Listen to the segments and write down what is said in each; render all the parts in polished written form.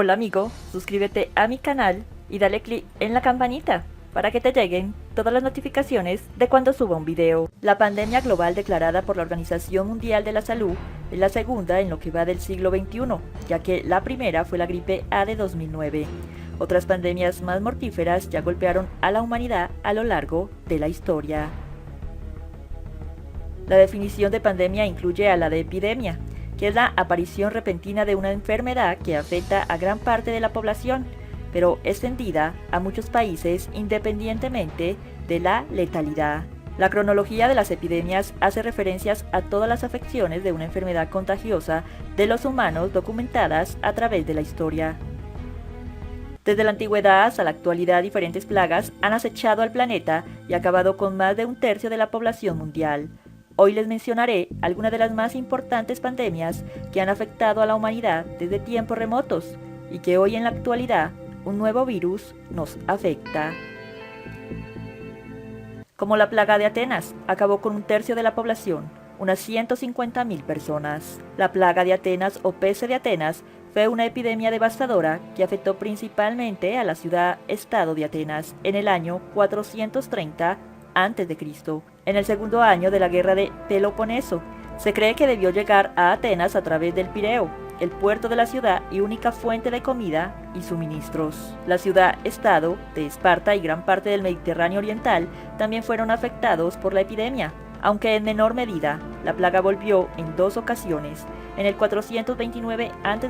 Hola amigo, suscríbete a mi canal y dale click en la campanita para que te lleguen todas las notificaciones de cuando suba un video. La pandemia global declarada por la Organización Mundial de la Salud es la segunda en lo que va del siglo XXI, ya que la primera fue la gripe A de 2009. Otras pandemias más mortíferas ya golpearon a la humanidad a lo largo de la historia. La definición de pandemia incluye a la de epidemia, que es la aparición repentina de una enfermedad que afecta a gran parte de la población, pero extendida a muchos países independientemente de la letalidad. La cronología de las epidemias hace referencias a todas las afecciones de una enfermedad contagiosa de los humanos documentadas a través de la historia. Desde la antigüedad hasta la actualidad, diferentes plagas han acechado al planeta y acabado con más de un tercio de la población mundial. Hoy les mencionaré algunas de las más importantes pandemias que han afectado a la humanidad desde tiempos remotos y que hoy en la actualidad un nuevo virus nos afecta. Como la plaga de Atenas, acabó con un tercio de la población, unas 150.000 personas. La plaga de Atenas o peste de Atenas fue una epidemia devastadora que afectó principalmente a la ciudad-estado de Atenas en el año 430 a.C., en el segundo año de la guerra de Peloponeso. Se cree que debió llegar a Atenas a través del Pireo, el puerto de la ciudad y única fuente de comida y suministros. La ciudad-estado de Esparta y gran parte del Mediterráneo oriental también fueron afectados por la epidemia, aunque en menor medida. La plaga volvió en dos ocasiones, en el 429 a.C.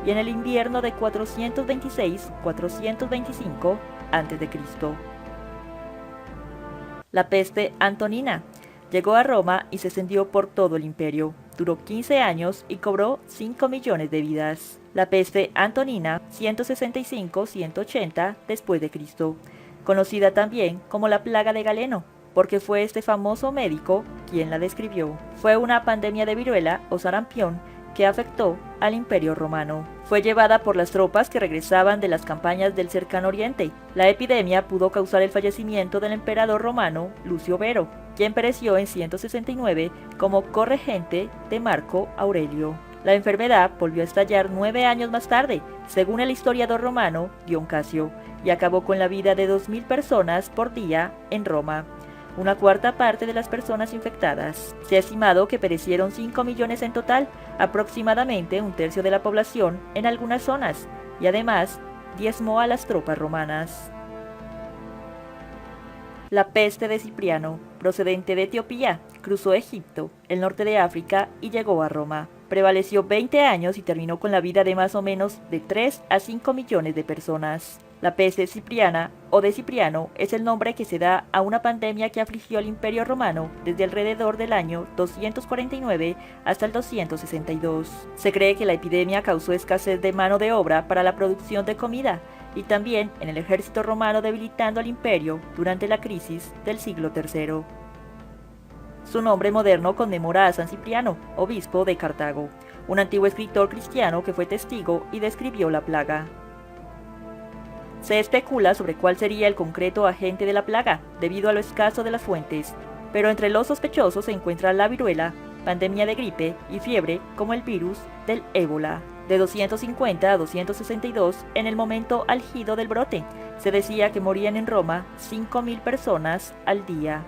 y en el invierno de 426-425 a.C. La peste antonina llegó a Roma y se extendió por todo el imperio. Duró 15 años y cobró 5 millones de vidas. La peste antonina, 165-180 después de Cristo, conocida también como la plaga de Galeno, porque fue este famoso médico quien la describió. Fue una pandemia de viruela o sarampión que afectó al Imperio Romano. Fue llevada por las tropas que regresaban de las campañas del cercano oriente. La epidemia pudo causar el fallecimiento del emperador romano Lucio Vero, quien pereció en 169 como corregente de Marco Aurelio. La enfermedad volvió a estallar 9 años más tarde, según el historiador romano Dion Casio, y acabó con la vida de 2.000 personas por día en Roma, una cuarta parte de las personas infectadas. Se ha estimado que perecieron 5 millones en total, aproximadamente un tercio de la población en algunas zonas, y además diezmó a las tropas romanas. La peste de Cipriano, procedente de Etiopía, cruzó Egipto, el norte de África y llegó a Roma. Prevaleció 20 años y terminó con la vida de más o menos de 3 a 5 millones de personas. La peste cipriana o de Cipriano es el nombre que se da a una pandemia que afligió al Imperio Romano desde alrededor del año 249 hasta el 262. Se cree que la epidemia causó escasez de mano de obra para la producción de comida y también en el ejército romano, debilitando al imperio durante la crisis del siglo III. Su nombre moderno conmemora a San Cipriano, obispo de Cartago, un antiguo escritor cristiano que fue testigo y describió la plaga. Se especula sobre cuál sería el concreto agente de la plaga, debido a lo escaso de las fuentes, pero entre los sospechosos se encuentra la viruela, pandemia de gripe y fiebre como el virus del ébola. De 250 a 262, en el momento álgido del brote, se decía que morían en Roma 5.000 personas al día.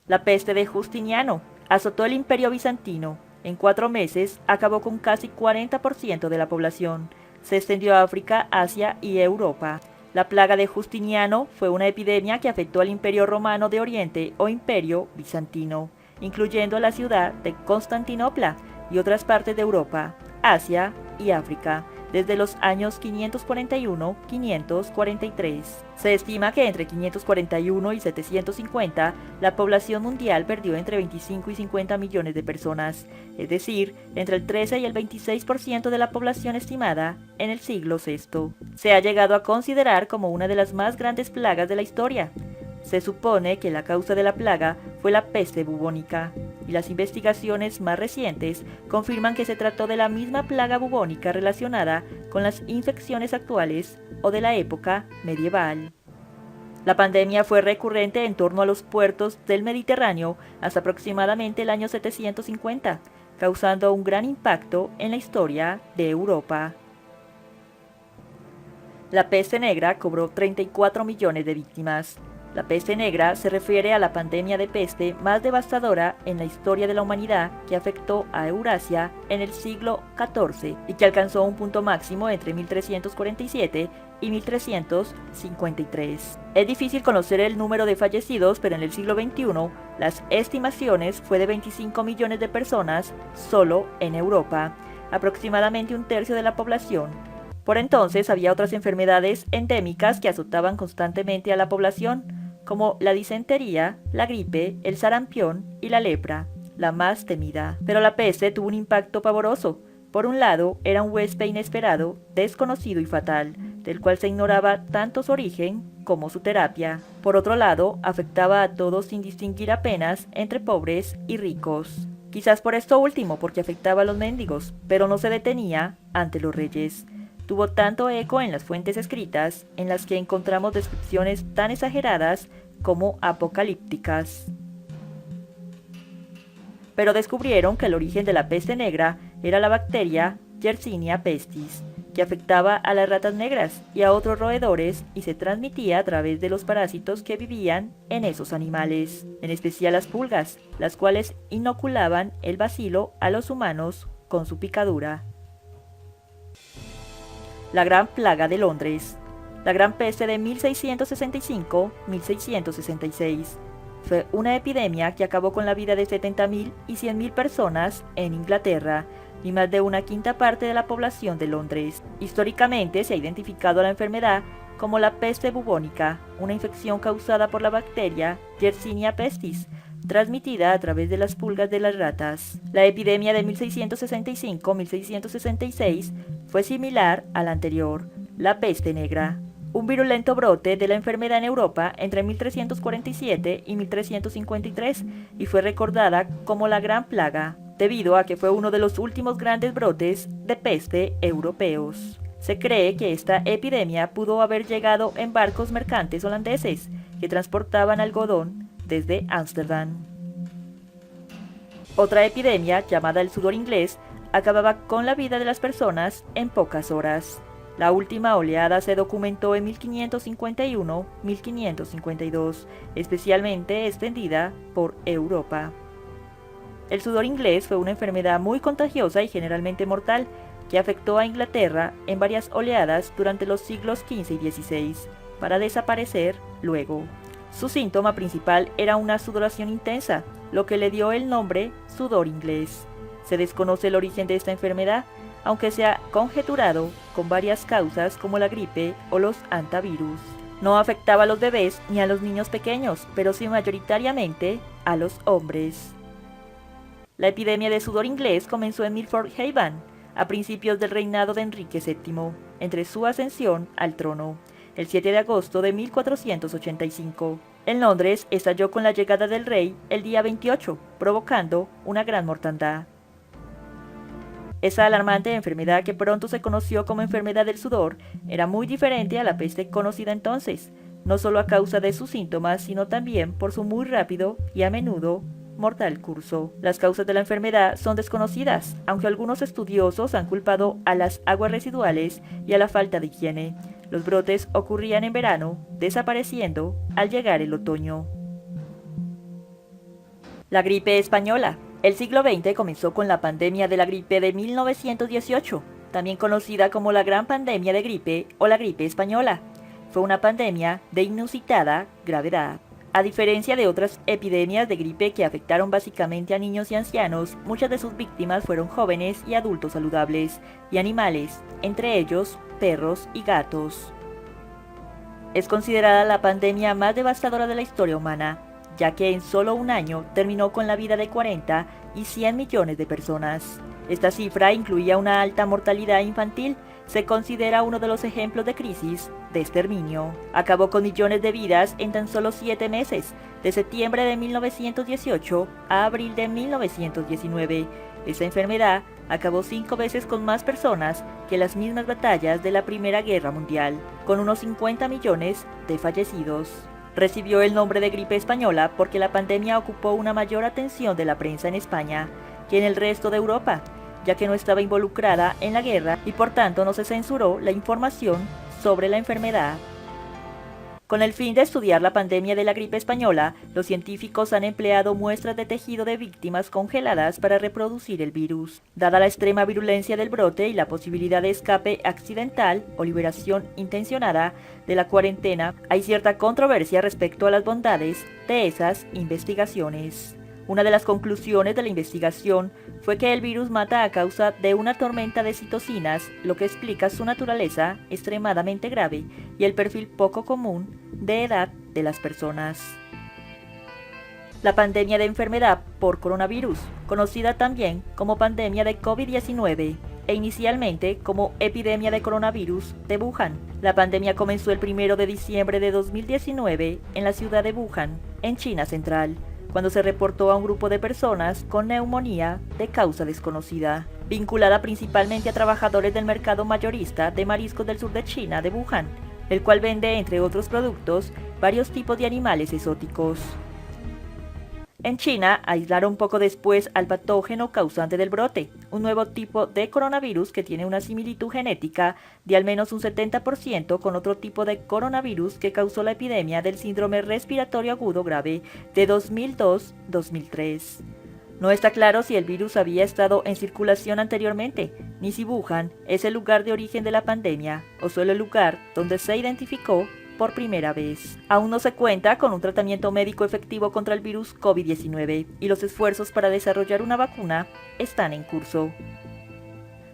La peste de Justiniano azotó el imperio bizantino. En 4 meses acabó con casi 40% de la población. Se extendió a África, Asia y Europa. La plaga de Justiniano fue una epidemia que afectó al Imperio Romano de Oriente o Imperio Bizantino, incluyendo la ciudad de Constantinopla y otras partes de Europa, Asia y África, desde los años 541-543. Se estima que entre 541 y 750 la población mundial perdió entre 25 y 50 millones de personas, es decir, entre el 13 y el 26% de la población estimada en el siglo VI. Se ha llegado a considerar como una de las más grandes plagas de la historia. Se supone que la causa de la plaga fue la peste bubónica, y las investigaciones más recientes confirman que se trató de la misma plaga bubónica relacionada con las infecciones actuales o de la época medieval. La pandemia fue recurrente en torno a los puertos del Mediterráneo hasta aproximadamente el año 750, causando un gran impacto en la historia de Europa. La peste negra cobró 34 millones de víctimas. La peste negra se refiere a la pandemia de peste más devastadora en la historia de la humanidad que afectó a Eurasia en el siglo XIV y que alcanzó un punto máximo entre 1347 y 1353. Es difícil conocer el número de fallecidos, pero en el siglo XXI las estimaciones fue de 25 millones de personas solo en Europa, aproximadamente un tercio de la población. Por entonces había otras enfermedades endémicas que azotaban constantemente a la población, como la disentería, la gripe, el sarampión y la lepra, la más temida. Pero la peste tuvo un impacto pavoroso. Por un lado, era un huésped inesperado, desconocido y fatal, del cual se ignoraba tanto su origen como su terapia. Por otro lado, afectaba a todos sin distinguir apenas entre pobres y ricos. Quizás por esto último, porque afectaba a los mendigos, pero no se detenía ante los reyes. Tuvo tanto eco en las fuentes escritas, en las que encontramos descripciones tan exageradas como apocalípticas. Pero descubrieron que el origen de la peste negra era la bacteria Yersinia pestis, que afectaba a las ratas negras y a otros roedores y se transmitía a través de los parásitos que vivían en esos animales, en especial las pulgas, las cuales inoculaban el bacilo a los humanos con su picadura. La Gran Plaga de Londres. La Gran Peste de 1665-1666 fue una epidemia que acabó con la vida de 70.000 y 100.000 personas en Inglaterra y más de una quinta parte de la población de Londres. Históricamente se ha identificado a la enfermedad como la peste bubónica, una infección causada por la bacteria Yersinia pestis, transmitida a través de las pulgas de las ratas. La epidemia de 1665-1666 fue similar a la anterior, la peste negra, un virulento brote de la enfermedad en Europa entre 1347 y 1353 y fue recordada como la Gran Plaga, debido a que fue uno de los últimos grandes brotes de peste europeos. Se cree que esta epidemia pudo haber llegado en barcos mercantes holandeses que transportaban algodón desde Ámsterdam. Otra epidemia, llamada el sudor inglés, acababa con la vida de las personas en pocas horas. La última oleada se documentó en 1551-1552, especialmente extendida por Europa. El sudor inglés fue una enfermedad muy contagiosa y generalmente mortal, que afectó a Inglaterra en varias oleadas durante los siglos XV y XVI, para desaparecer luego. Su síntoma principal era una sudoración intensa, lo que le dio el nombre sudor inglés. Se desconoce el origen de esta enfermedad, aunque se ha conjeturado con varias causas como la gripe o los hantavirus. No afectaba a los bebés ni a los niños pequeños, pero sí mayoritariamente a los hombres. La epidemia de sudor inglés comenzó en Milford Haven, a principios del reinado de Enrique VII, entre su ascensión al trono, el 7 de agosto de 1485. En Londres estalló con la llegada del rey el día 28, provocando una gran mortandad. Esa alarmante enfermedad, que pronto se conoció como enfermedad del sudor, era muy diferente a la peste conocida entonces, no solo a causa de sus síntomas, sino también por su muy rápido y a menudo mortal curso. Las causas de la enfermedad son desconocidas, aunque algunos estudiosos han culpado a las aguas residuales y a la falta de higiene. Los brotes ocurrían en verano, desapareciendo al llegar el otoño. La gripe española. El siglo XX comenzó con la pandemia de la gripe de 1918, también conocida como la Gran Pandemia de Gripe o la gripe española. Fue una pandemia de inusitada gravedad. A diferencia de otras epidemias de gripe que afectaron básicamente a niños y ancianos, muchas de sus víctimas fueron jóvenes y adultos saludables, y animales, entre ellos perros y gatos. Es considerada la pandemia más devastadora de la historia humana, ya que en solo un año terminó con la vida de 40 y 100 millones de personas. Esta cifra incluía una alta mortalidad infantil. Se considera uno de los ejemplos de crisis de exterminio. Acabó con millones de vidas en tan solo 7 meses, de septiembre de 1918 a abril de 1919. Esta enfermedad acabó 5 veces con más personas que las mismas batallas de la Primera Guerra Mundial, con unos 50 millones de fallecidos. Recibió el nombre de gripe española porque la pandemia ocupó una mayor atención de la prensa en España, que en el resto de Europa, ya que no estaba involucrada en la guerra y por tanto no se censuró la información sobre la enfermedad. Con el fin de estudiar la pandemia de la gripe española, los científicos han empleado muestras de tejido de víctimas congeladas para reproducir el virus. Dada la extrema virulencia del brote y la posibilidad de escape accidental o liberación intencionada de la cuarentena, hay cierta controversia respecto a las bondades de esas investigaciones. Una de las conclusiones de la investigación fue que el virus mata a causa de una tormenta de citocinas, lo que explica su naturaleza extremadamente grave y el perfil poco común de edad de las personas. La pandemia de enfermedad por coronavirus, conocida también como pandemia de COVID-19 e inicialmente como epidemia de coronavirus de Wuhan. La pandemia comenzó el 1 de diciembre de 2019 en la ciudad de Wuhan, en China Central, cuando se reportó a un grupo de personas con neumonía de causa desconocida, vinculada principalmente a trabajadores del mercado mayorista de mariscos del sur de China de Wuhan, el cual vende, entre otros productos, varios tipos de animales exóticos. En China, aislaron poco después al patógeno causante del brote, un nuevo tipo de coronavirus que tiene una similitud genética de al menos un 70% con otro tipo de coronavirus que causó la epidemia del síndrome respiratorio agudo grave de 2002-2003. No está claro si el virus había estado en circulación anteriormente, ni si Wuhan es el lugar de origen de la pandemia o solo el lugar donde se identificó por primera vez. Aún no se cuenta con un tratamiento médico efectivo contra el virus COVID-19 y los esfuerzos para desarrollar una vacuna están en curso.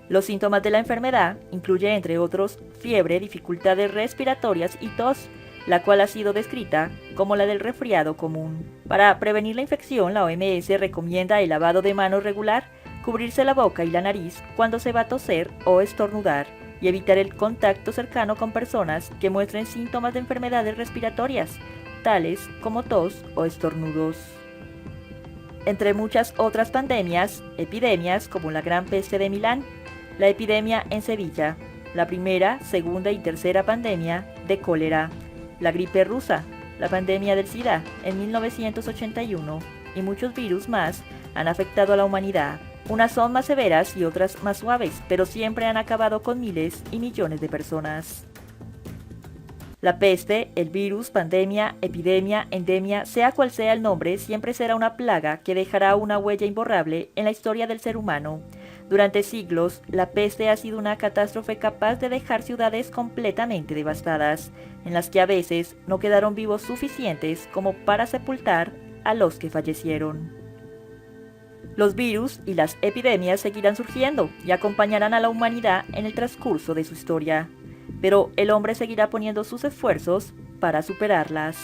Los síntomas de la enfermedad incluyen, entre otros, fiebre, dificultades respiratorias y tos, la cual ha sido descrita como la del resfriado común. Para prevenir la infección, la OMS recomienda el lavado de manos regular, cubrirse la boca y la nariz cuando se va a toser o estornudar, y evitar el contacto cercano con personas que muestren síntomas de enfermedades respiratorias, tales como tos o estornudos. Entre muchas otras pandemias, epidemias como la Gran Peste de Milán, la epidemia en Sevilla, la primera, segunda y tercera pandemia de cólera, la gripe rusa, la pandemia del SIDA en 1981 y muchos virus más han afectado a la humanidad. Unas son más severas y otras más suaves, pero siempre han acabado con miles y millones de personas. La peste, el virus, pandemia, epidemia, endemia, sea cual sea el nombre, siempre será una plaga que dejará una huella imborrable en la historia del ser humano. Durante siglos, la peste ha sido una catástrofe capaz de dejar ciudades completamente devastadas, en las que a veces no quedaron vivos suficientes como para sepultar a los que fallecieron. Los virus y las epidemias seguirán surgiendo y acompañarán a la humanidad en el transcurso de su historia, pero el hombre seguirá poniendo sus esfuerzos para superarlas.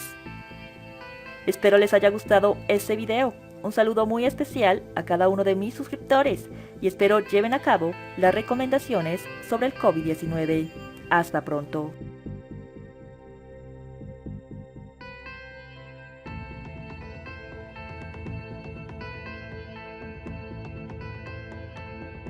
Espero les haya gustado este video. Un saludo muy especial a cada uno de mis suscriptores y espero lleven a cabo las recomendaciones sobre el COVID-19. Hasta pronto.